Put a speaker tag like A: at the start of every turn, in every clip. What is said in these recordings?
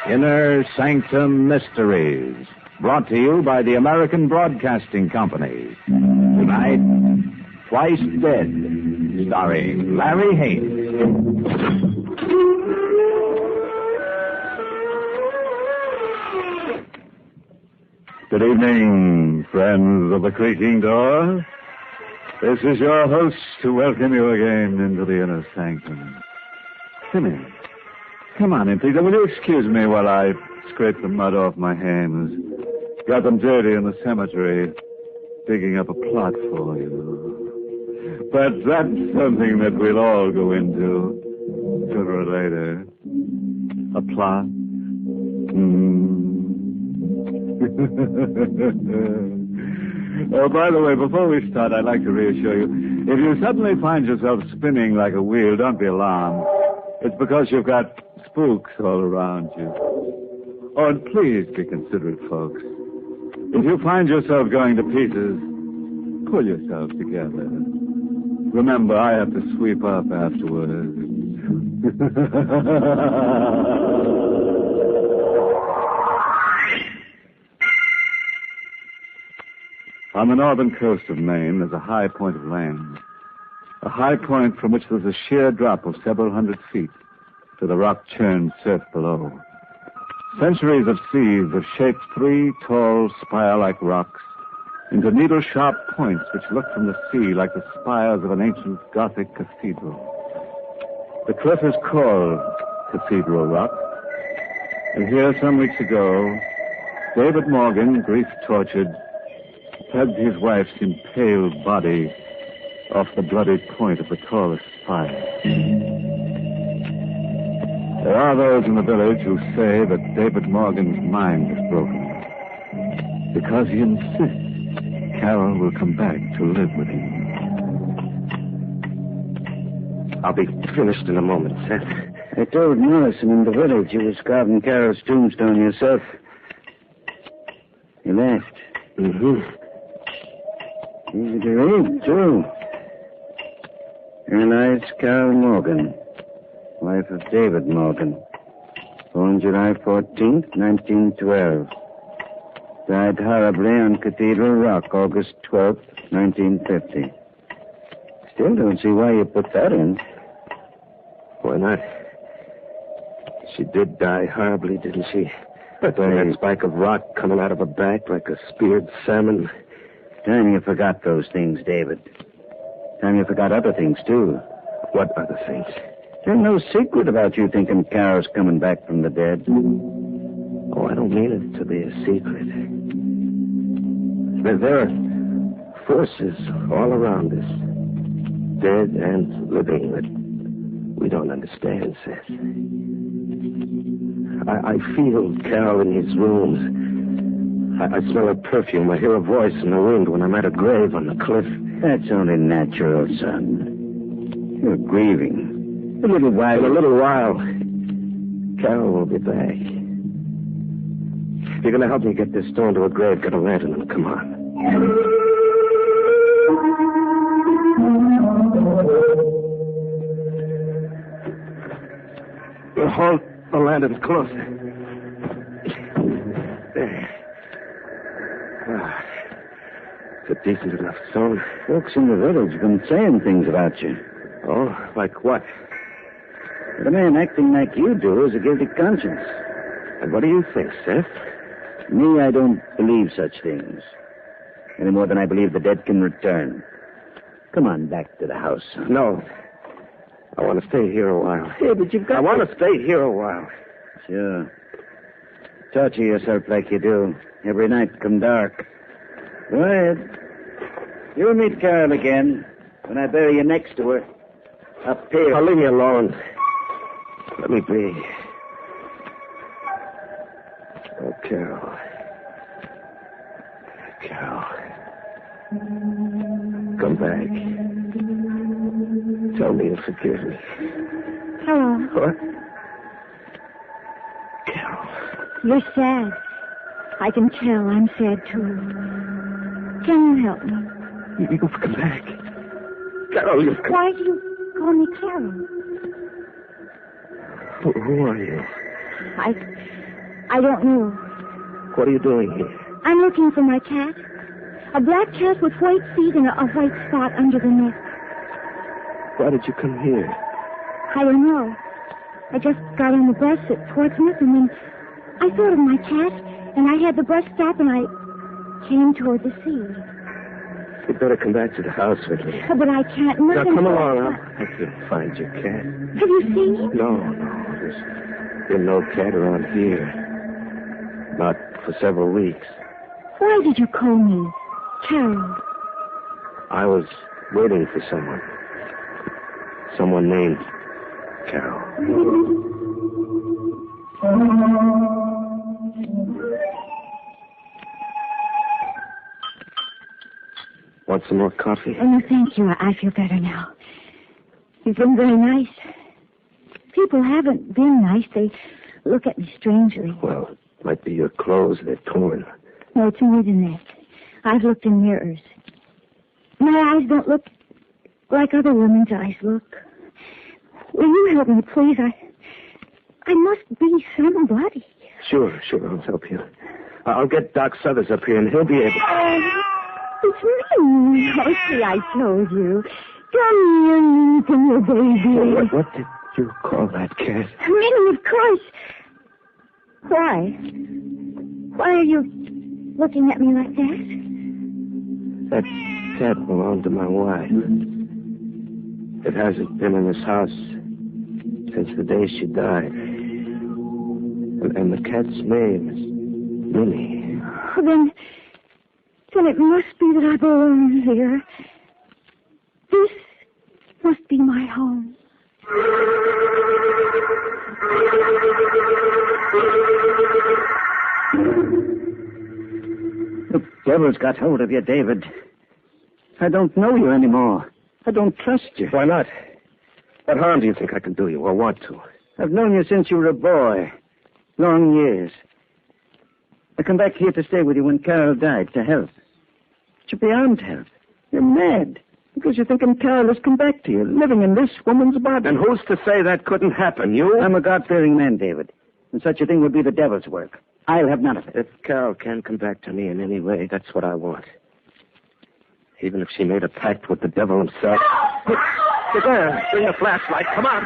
A: Inner Sanctum Mysteries, brought to you by the American Broadcasting Company. Tonight, Twice Dead, starring Larry Haynes.
B: Good evening, friends of the Creaking Door. This is your host to welcome you again into the Inner Sanctum. Come in. Come on in, please. Will you excuse me while I scrape the mud off my hands? Got them dirty in the cemetery, digging up a plot for you. But that's something that we'll all go into sooner or later. A plot? Oh, by the way, before we start, I'd like to reassure you, if you suddenly find yourself spinning like a wheel, don't be alarmed. It's because you've got spooks all around you. Oh, and please be considerate, folks. If you find yourself going to pieces, pull yourself together. Remember, I have to sweep up afterwards. On the northern coast of Maine, there's a high point of land. A high point from which there's a sheer drop of several hundred feet to the rock-churned surf below. Centuries of seas have shaped three tall, spire-like rocks into needle-sharp points which look from the sea like the spires of an ancient Gothic cathedral. The cliff is called Cathedral Rock, and here some weeks ago, David Morgan, grief-tortured, tugged his wife's impaled body off the bloody point of the tallest spire. There are those in the village who say that David Morgan's mind is broken because he insists Carol will come back to live with him.
C: I'll be finished in a moment, Seth.
D: I told Morrison in the village you was carving Carol's tombstone yourself. You laughed.
C: Mm-hmm.
D: Easy to read, too. Here lies Carol Morgan, wife of David Morgan. Born July 14th, 1912. Died horribly on Cathedral Rock, August 12th, 1950. Still don't see why you put that in.
C: Why not? She did die horribly, didn't she? But that spike of rock coming out of her back like a speared salmon.
D: Time you forgot those things, David. Time you forgot other things, too.
C: What other things?
D: There's no secret about you thinking Carol's coming back from the dead.
C: Oh, I don't mean it to be a secret. There are forces all around us, dead and living, that we don't understand, Seth. I feel Carol in his rooms. I smell her perfume. I hear her voice in the wind when I'm at a grave on the cliff.
D: That's only natural, son. You're grieving. In a little while,
C: Carol will be back. If you're going to help me get this stone to a grave, get a lantern and come on. Hold the lantern closer. There. It's a decent enough stone.
D: Folks in the village have been saying things about you.
C: Oh, like what?
D: But a man acting like you do is a guilty conscience.
C: And what do you think, Seth?
D: Me, I don't believe such things. Any more than I believe the dead can return. Come on back to the house, son.
C: No. I want to stay here a while.
D: Yeah, but you've got
C: I want to stay here a while.
D: Sure. Torture yourself like you do. Every night come dark. Go ahead. You'll meet Carol again when I bury you next to her. Up here.
C: Now, leave me alone. Let me be. Oh, Carol. Carol. Come back. Tell me to forgive me.
E: Hello.
C: What? Carol.
E: You're sad. I can tell I'm sad, too. Can you help me?
C: You've come back. Carol, you've come...
E: Why do you call me Carol?
C: Who are you?
E: I don't know.
C: What are you doing here?
E: I'm looking for my cat. A black cat with white feet and a white spot under the neck.
C: Why did you come here?
E: I don't know. I just got on the bus at Portsmouth, and then I thought of my cat, and I had the bus stop, and I came toward the sea.
C: You'd better come back to the house with me.
E: But I can't.
C: Now, come along. I'll help you find your cat.
E: Have you seen him?
C: No. There's been no cat around here. Not for several weeks.
E: Why did you call me Carol?
C: I was waiting for someone. Someone named Carol. Want some more coffee?
E: Oh, no, thank you. I feel better now. You've been very nice. People haven't been nice. They look at me strangely.
C: Well, it might be your clothes. They're torn.
E: No, it's more than that. I've looked in mirrors. My eyes don't look like other women's eyes look. Will you help me, please? I must be somebody.
C: Sure, I'll help you. I'll get Doc Suthers up here, and he'll be able...
E: It's me. Oh, see, I told you. Come here, little baby.
C: What did you call that cat?
E: Minnie, of course. Why? Why are you looking at me like that?
C: That cat belonged to my wife. It hasn't been in this house since the day she died. And the cat's name is Minnie.
E: Oh, then it must be that I belong here. This must be my home.
D: The devil's got hold of you, David. I don't know you anymore. I don't trust you.
C: Why not? What harm do you think I can do you or want to?
D: I've known you since you were a boy. Long years. I come back here to stay with you when Carol died, to help. But you're beyond help. You're mad. Because you're thinking Carol has come back to you, living in this woman's body.
C: And who's to say that couldn't happen? You?
D: I'm a God-fearing man, David. And such a thing would be the devil's work. I'll have none of it.
C: If Carol can come back to me in any way, that's what I want. Even if she made a pact with the devil himself. Get there. Bring a flashlight. Come on.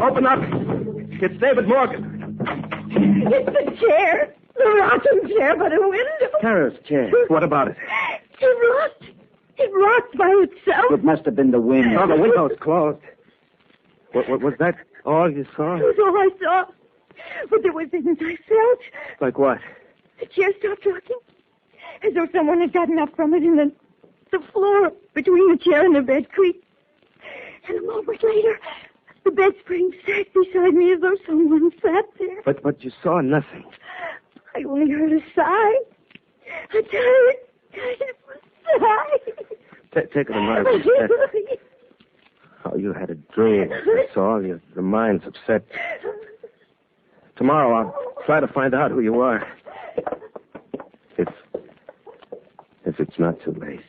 C: Open up. It's David Morgan.
E: It's the chair. The rocking chair by the window.
D: Carol's chair.
C: What about it?
E: It rocked by itself.
D: It must have been the wind.
C: Oh, the window's closed. What was that all you saw?
E: It was all I saw. But there were things I felt.
C: Like what?
E: The chair stopped rocking. As though someone had gotten up from it, and then the floor between the chair and the bed creaked. And a moment later, the bed spring sagged beside me as though someone sat there.
C: But you saw nothing.
E: I only heard a sigh. A tired sigh.
C: Take it a moment. Oh, you had a dream. That's all. Your mind's upset. Tomorrow I'll try to find out who you are. If it's not too late.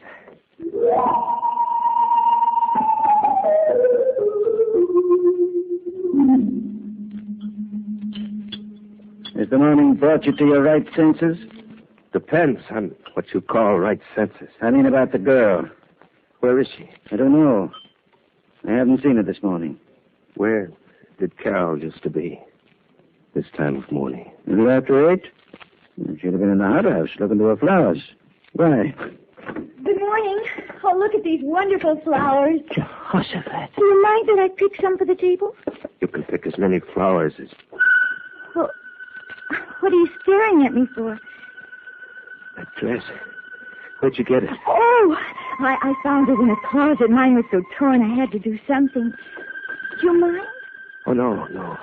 D: Has the morning brought you to your right senses?
C: Depends on what you call right senses.
D: I mean about the girl.
C: Where is she?
D: I don't know. I haven't seen her this morning.
C: Where did Carol used to be this time of morning?
D: A little after 8? She'd have been in the hothouse looking to her flowers. Why?
E: Good morning. Oh, look at these wonderful flowers.
D: Jehoshaphat.
E: Do you mind that I pick some for the table?
C: You can pick as many flowers as...
E: Well, what are you staring at me for?
C: That dress. Where'd you get it?
E: Oh, I found it in a closet. Mine was so torn I had to do something. Do you mind?
C: Oh, no.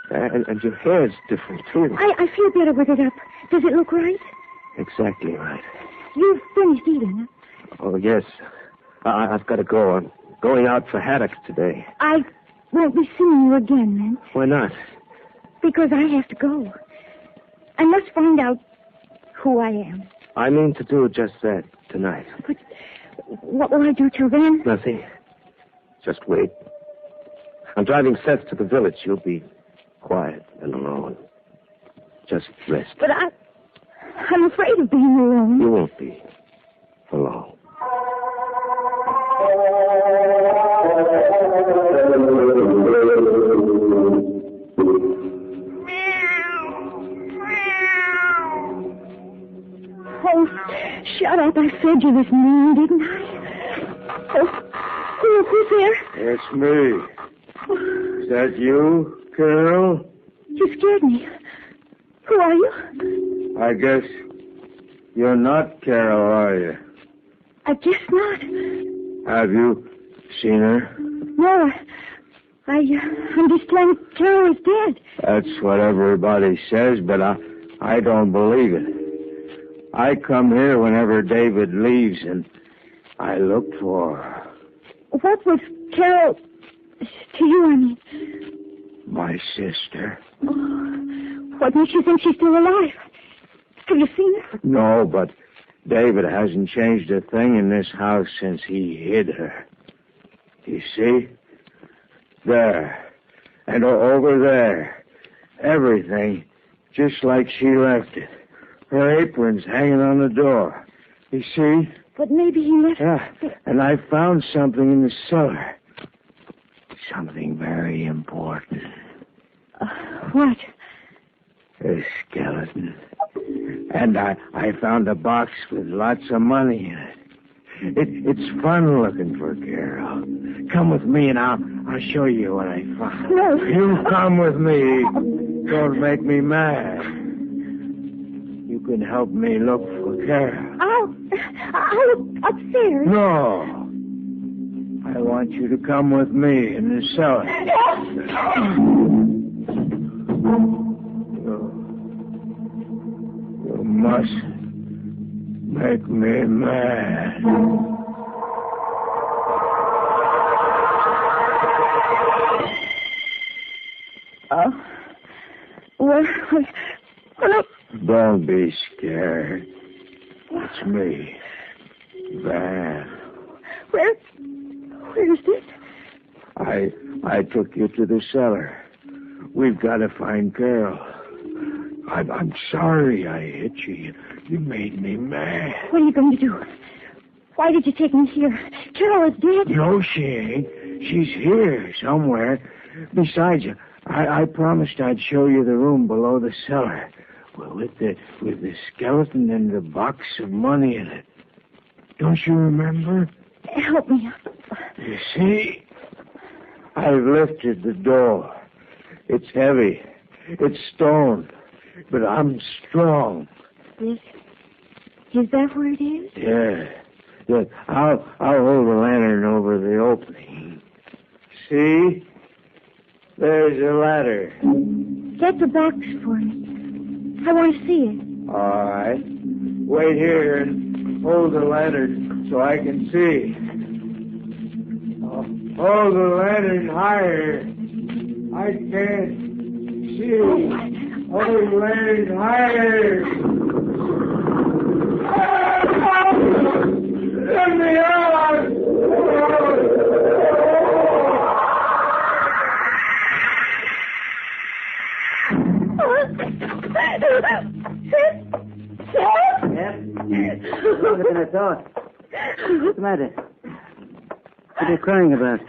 C: And your hair's different, too.
E: I feel better with it up. Does it look right?
C: Exactly right.
E: You've finished eating, huh?
C: Oh, yes. I've got to go. I'm going out for haddocks today.
E: I won't be seeing you again, then.
C: Why not?
E: Because I have to go. I must find out who I am.
C: I mean to do just that tonight.
E: But what will I do till then?
C: Nothing. Just wait. I'm driving Seth to the village. You'll be quiet and alone. Just rest.
E: But I'm afraid of being alone.
C: You won't be. For long.
E: Oh, shut up. I fed you this morning, didn't I? Oh, who's there?
D: It's me. Is that you, Carol?
E: You scared me. Who are you?
D: I guess you're not Carol, are you?
E: I guess not.
D: Have you seen her?
E: No, I'm just telling Carol is dead.
D: That's what everybody says, but I don't believe it. I come here whenever David leaves, and I look for her.
E: What was Carol to you, I mean?
D: My sister.
E: Oh, what makes you think she's still alive? Have you seen her?
D: No, but David hasn't changed a thing in this house since he hid her. You see? There. And over there. Everything just like she left it. Her apron's hanging on the door. You see?
E: But maybe he left...
D: Yeah, and I found something in the cellar. Something very important.
E: What?
D: A skeleton. And I found a box with lots of money in it. It's fun looking for Carol. Come with me and I'll show you what I found.
E: No.
D: You come with me. Don't make me mad. You can help me look for Carol.
E: I'll look upstairs.
D: No. I want you to come with me in the cellar. You mustn't make me mad.
E: Well,
D: Don't be scared. It's me, Van.
E: Where is this?
D: I took you to the cellar. We've got to find Carol. I'm sorry I hit you. You made me mad.
E: What are you going to do? Why did you take me here? Carol is dead.
D: No, she ain't. She's here somewhere. Besides, I promised I'd show you the room below the cellar. Well, with the skeleton and the box of money in it. Don't you remember?
E: Help me.
D: You see? I've lifted the door. It's heavy. It's stone. But I'm strong.
E: Is that where it is?
D: Yeah. Look, I'll hold the lantern over the opening. See? There's a ladder.
E: Get the box for me. I want to see it.
D: All right. Wait here and hold the lantern so I can see. Hold the lantern higher. I can't see. Hold the lantern higher. Let me out!
C: Yes? Longer than I thought. What's the matter? What are you crying about?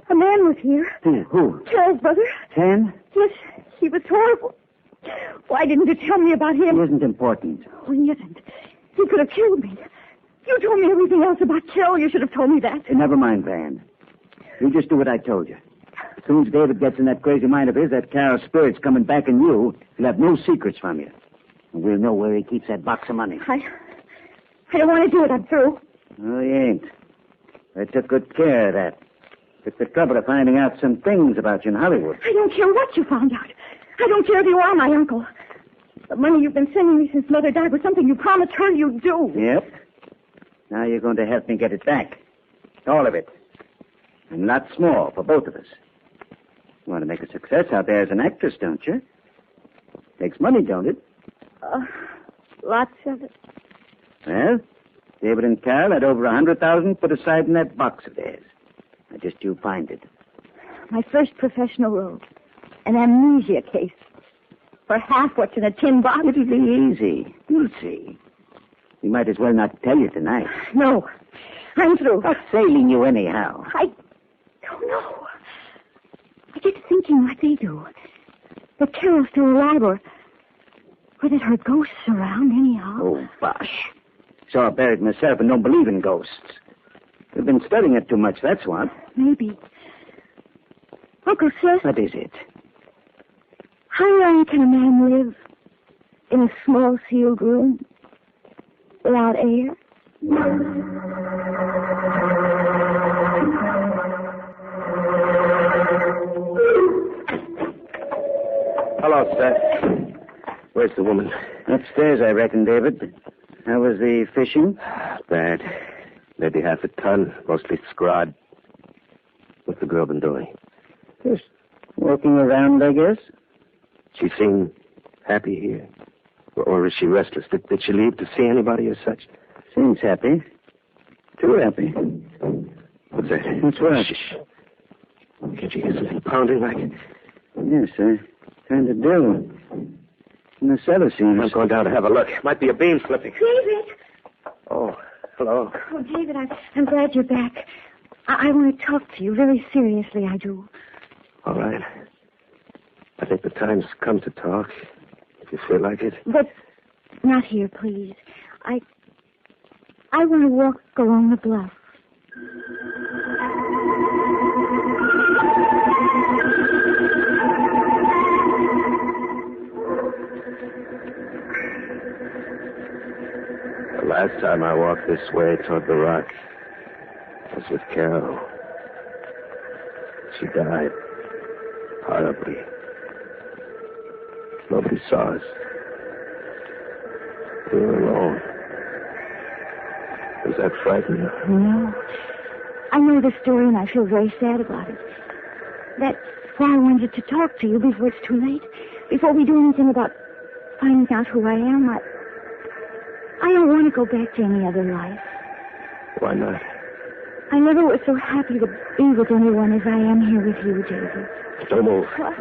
E: A man was here.
C: Who?
E: Carol's brother.
C: Ken?
E: Yes, he was horrible. Why didn't you tell me about him?
C: He isn't important.
E: Oh, he isn't. He could have killed me. You told me everything else about Carol. You should have told me that.
C: Never mind, Van. You just do what I told you. As soon as David gets in that crazy mind of his, that Carol spirit's coming back in you, he'll have no secrets from you. And we'll know where he keeps that box of money.
E: I don't want to do it. I'm through.
C: No, you ain't. I took good care of that. Took the trouble of finding out some things about you in Hollywood.
E: I don't care what you found out. I don't care if you are my uncle. The money you've been sending me since Mother died was something you promised her you'd do.
C: Yep. Now you're going to help me get it back. All of it.
D: And lots more for both of us. You want to make a success out there as an actress, don't you? Takes money, don't it?
E: Lots of it.
D: Well, David and Carol had over 100,000 put aside in that box of theirs. Now just you find it.
E: My first professional role. An amnesia case. For half what's in a tin box.
D: It'll be easy. You'll see. We might as well not tell you tonight.
E: No. I'm through.
D: Not failing you anyhow.
E: I don't know. I get thinking like they do. That Carol's still alive or that her ghosts around anyhow.
D: Oh, bosh. Saw her buried myself and don't believe in ghosts. We've been studying it too much, that's what.
E: Maybe. Uncle Seth.
D: What is it?
E: How long can a man live in a small sealed room without air?
C: Hello, Seth. Where's the woman?
D: Upstairs, I reckon, David. How was the fishing?
C: Bad. Maybe half a ton, mostly scrod. What's the girl been doing?
D: Just walking around, I guess.
C: She seemed happy here. Or is she restless? Did she leave to see anybody or such?
D: Seems happy. Too happy.
C: What's that?
D: What's what?
C: Shh. Can't you hear something pounding like it?
D: Yes, I kind of do. In the cellar seems.
C: I'm going down to have a look. Might be a beam slipping.
E: David!
C: Oh, hello.
E: Oh, David, I'm glad you're back. I want to talk to you very seriously, I do.
C: All right. I think the time's come to talk, if you feel like it.
E: But not here, please. I want to walk along the bluff.
C: The last time I walked this way toward the rock was with Carol. She died horribly. Nobody saw us. We were alone. Does that frighten you?
E: No. I know the story and I feel very sad about it. That's why I wanted to talk to you before it's too late. Before we do anything about finding out who I am. I don't want to go back to any other life.
C: Why not?
E: I never was so happy to be with anyone as I am here with you, David.
C: Don't move.
E: What?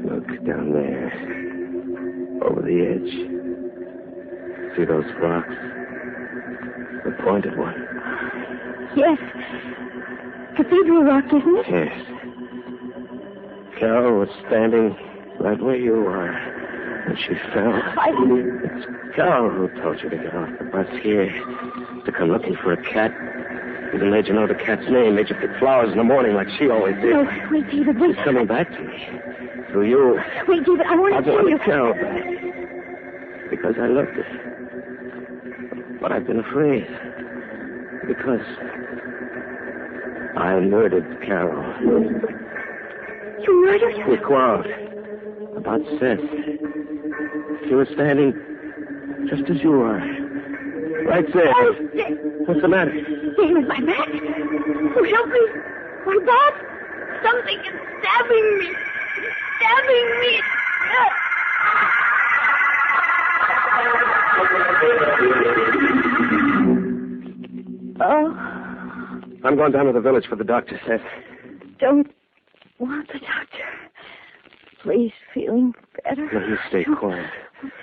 C: Look down there. Over the edge. See those rocks? The pointed one.
E: Yes. Cathedral Rock, isn't it?
C: Yes. Carol was standing right where you are. And she fell. It's Carol who told you to get off the bus here. To come looking for a cat. Even made you know the cat's name. Made you pick flowers in the morning like she always did.
E: No, wait, David, wait.
C: She's coming back to me. Through you.
E: Wait, David, I want to tell you.
C: Carol back. Because I loved her. But I've been afraid. Because I murdered Carol.
E: You murdered her?
C: We quarreled. About Seth. She was standing just as you were. Right there.
E: Oh,
C: What's the matter?
E: David, my back. Oh, help me. My back. Something is stabbing me. Stabbing me. Oh.
C: I'm going down to the village for the doctor, Seth.
E: Don't want the doctor. Please, feeling better?
C: No, you stay quiet.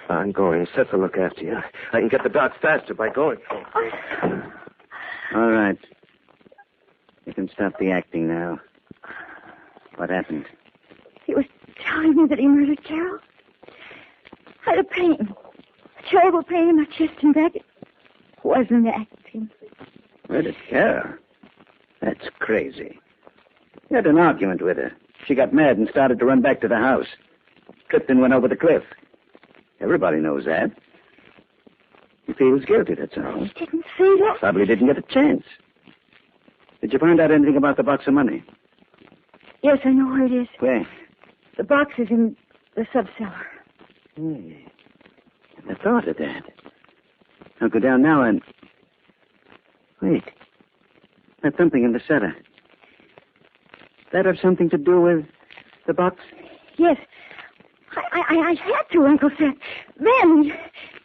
C: I'm going. Seth will look after you. I can get the doc faster by going.
D: All right. You can stop the acting now. What happened?
E: He was telling me that he murdered Carol. I had a pain. A terrible pain in my chest and back. It wasn't acting.
D: Murdered Carol? That's crazy. You had an argument with her. She got mad and started to run back to the house. Tripped and went over the cliff. Everybody knows that. He feels guilty, that's all.
E: He didn't say that.
D: Probably didn't get a chance. Did you find out anything about the box of money?
E: Yes, I know where it is.
D: Where?
E: The box is in the subcellar.
D: I thought of that. I'll go down now and... Wait. There's something in the cellar. that have something to do with the box?
E: Yes. I had to, Uncle Seth. Then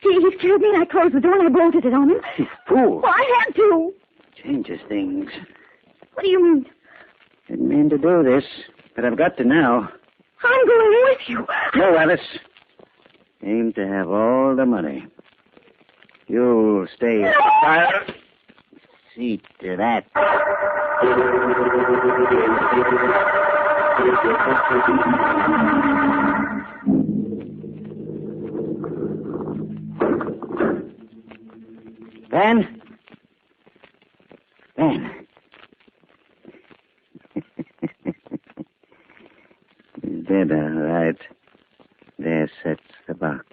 E: he scared me and I closed the door and I bolted it on him.
D: You fool.
E: Well, I had to.
D: Changes things.
E: What do you mean?
D: Didn't mean to do this, but I've got to now.
E: I'm going with you.
D: No, Wyllis. Aim to have all the money. You'll stay.
E: No.
D: See to that. Ben? Dead, all right. There sits the box.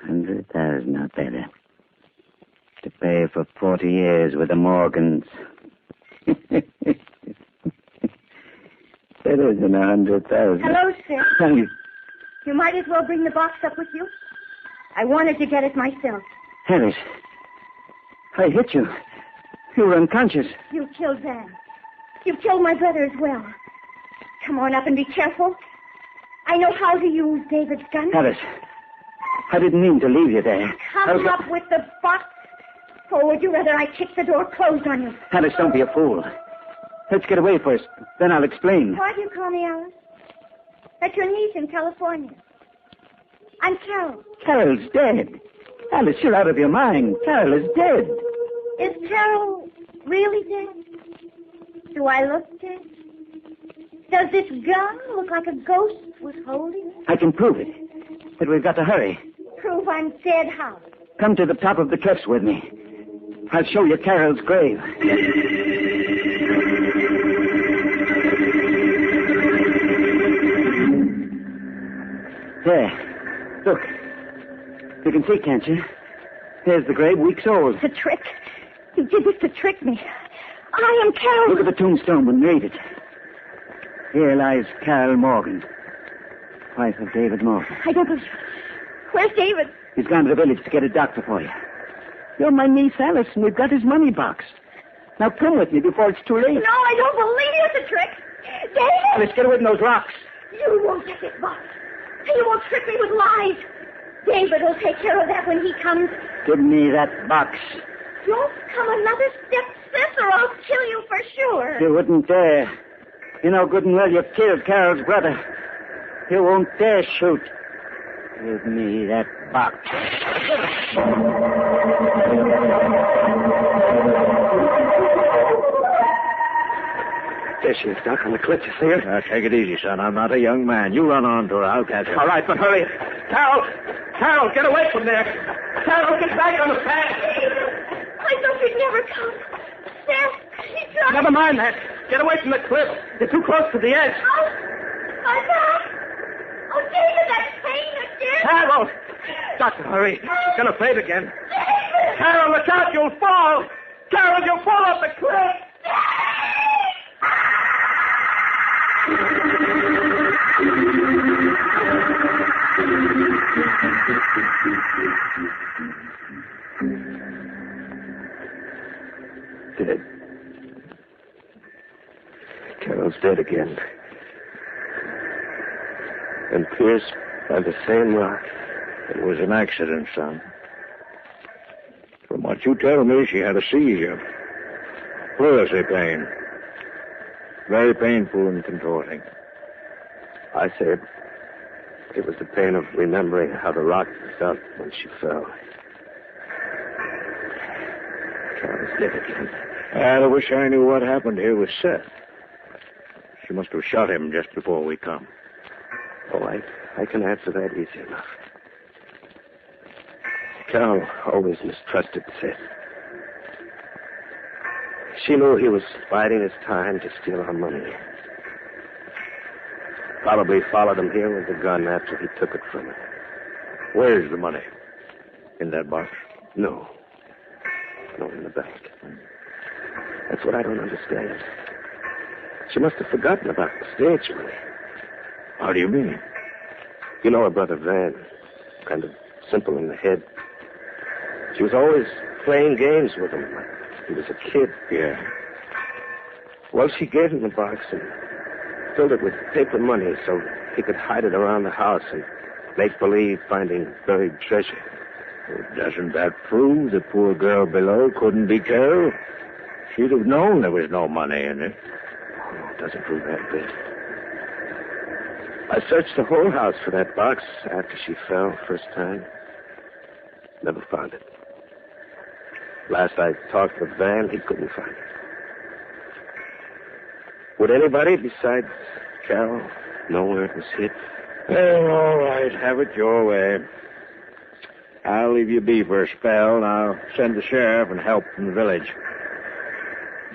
D: 100,000 or better. To pay for 40 years with the Morgans. Better than 100,000.
E: Hello, sir.
D: Thank you.
E: You might as well bring the box up with you. I wanted to get it myself.
D: Harris, I hit you. You were unconscious.
E: You killed Van. You killed my brother as well. Come on up and be careful. I know how to use David's gun.
D: Harris, I didn't mean to leave you there.
E: Come up with the box. Or would you rather I kick the door closed on you?
D: Harris, don't be a fool. Let's get away first. Then I'll explain.
E: Why do you call me Alice? That's your niece in California. I'm Carol.
D: Carol's dead. Alice, you're out of your mind. Carol is dead.
E: Is Carol really dead? Do I look dead? Does this gun look like a ghost was holding it?
D: I can prove it. But we've got to hurry.
E: Prove I'm dead how?
D: Come to the top of the cliffs with me. I'll show you Carol's grave. There. Look. You can see, can't you? There's the grave, weeks old.
E: It's a trick. You did this to trick me. I am Carol.
D: Look at the tombstone and read it. Here lies Carol Morgan, wife of David Morgan.
E: I don't believe it. Where's David?
D: He's gone to the village to get a doctor for you. You're my niece, Alice, and we've got his money box. Now come with me before it's too late.
E: No, I don't believe it's a trick. David!
D: Alice, get away from those rocks.
E: You won't get this box. You won't trick me with lies. David will take care of that when he comes.
D: Give me that box.
E: Don't come another step, sis, or I'll kill you for sure.
D: You wouldn't dare. You know good and well you killed Carol's brother. You won't dare shoot. Give me that box. There she is, Doc, on the cliff. You see her?
A: Now, take it easy, son. I'm not a young man. You run on to her. I'll catch her.
C: All right, but hurry. Carol, get away from there. Carol, get back on the path.
E: I thought you'd never come. There, he's not.
C: Never mind that. Get away from the cliff. You're too close to the edge.
E: Oh, my God. Oh, David, that pain again.
C: Carol! Doctor, hurry. She's going to fade again.
E: David!
C: Carol, look out. You'll fall. Carol, you'll fall off the cliff.
D: Dead. Carol's dead again. And pierced by the same rock.
A: It was an accident, son. From what you tell me, she had a seizure. Pleurisy pain. Very painful and contorting.
D: I said it was the pain of remembering how the rock felt when she fell. Carol's dead again.
A: And I wish I knew what happened here with Seth. She must have shot him just before we come.
D: Oh, I can answer that easy enough. Carol always mistrusted Seth. She knew he was biding his time to steal our money. Probably followed him here with the gun after he took it from her.
A: Where's the money? In that box?
D: No, in the bank. That's what I don't understand. She must have forgotten about the stage money.
A: How do you mean?
D: You know her brother Van, kind of simple in the head. She was always playing games with him like he was a kid.
A: Yeah.
C: Well, she gave him the box and filled it with paper money so he could hide it around the house and make believe finding buried treasure.
A: Well, doesn't that prove the poor girl below couldn't be killed? She'd have known there was no money in it.
C: Oh, no, it doesn't prove that bit. I searched the whole house for that box after she fell first time. Never found it. Last I talked with Van, he couldn't find it. Would anybody besides Carol know where it was hid?
A: Well, all right. Have it your way. I'll leave you be for a spell, and I'll send the sheriff and help from the village.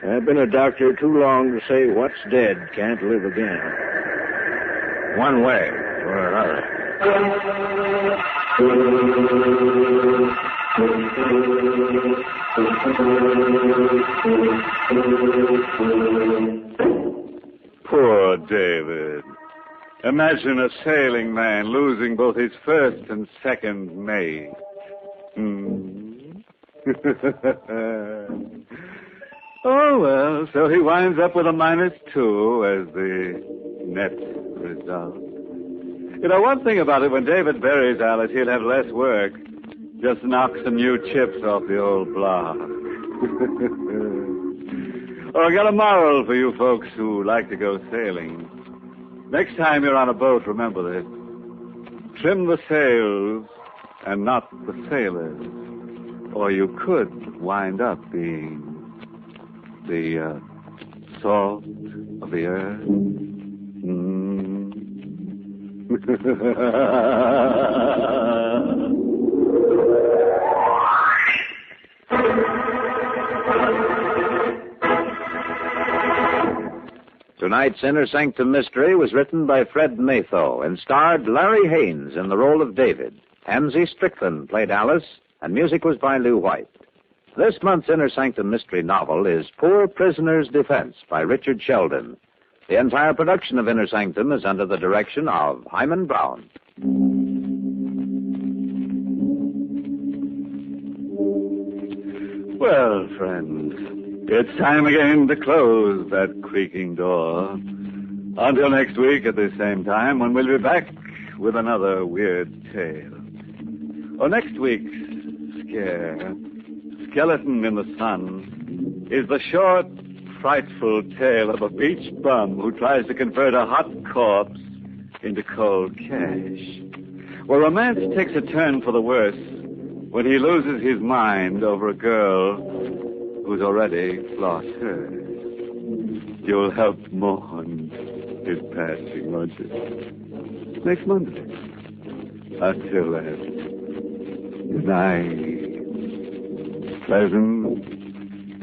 A: I've been a doctor too long to say what's dead can't live again. One way or another.
B: Poor David. Imagine a sailing man losing both his first and second mate. Oh, well, so he winds up with a -2 as the net result. You know, one thing about it, when David buries Alice, he'll have less work. Just knock some new chips off the old block. Or I got a moral for you folks who like to go sailing. Next time you're on a boat, remember this. Trim the sails and not the sailors. Or you could wind up being the salt of the earth.
F: Tonight's Inner Sanctum Mystery was written by Fred Matho and starred Larry Haynes in the role of David. Hamsey Strickland played Alice, and music was by Lew White. This month's Inner Sanctum Mystery novel is Poor Prisoner's Defense by Richard Sheldon. The entire production of Inner Sanctum is under the direction of Himan Brown.
B: Well, friends, it's time again to close that creaking door. Until next week at the same time, when we'll be back with another weird tale. Or next week's scare, Skeleton in the Sun, is the short, frightful tale of a beach bum who tries to convert a hot corpse into cold cash. Well, romance takes a turn for the worse when he loses his mind over a girl who's already lost hers. You'll help mourn his passing, won't you? Next Monday. Until then, good night. Pleasant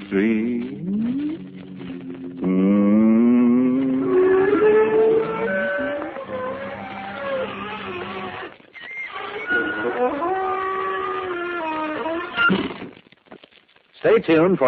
B: dreams.
F: Stay tuned for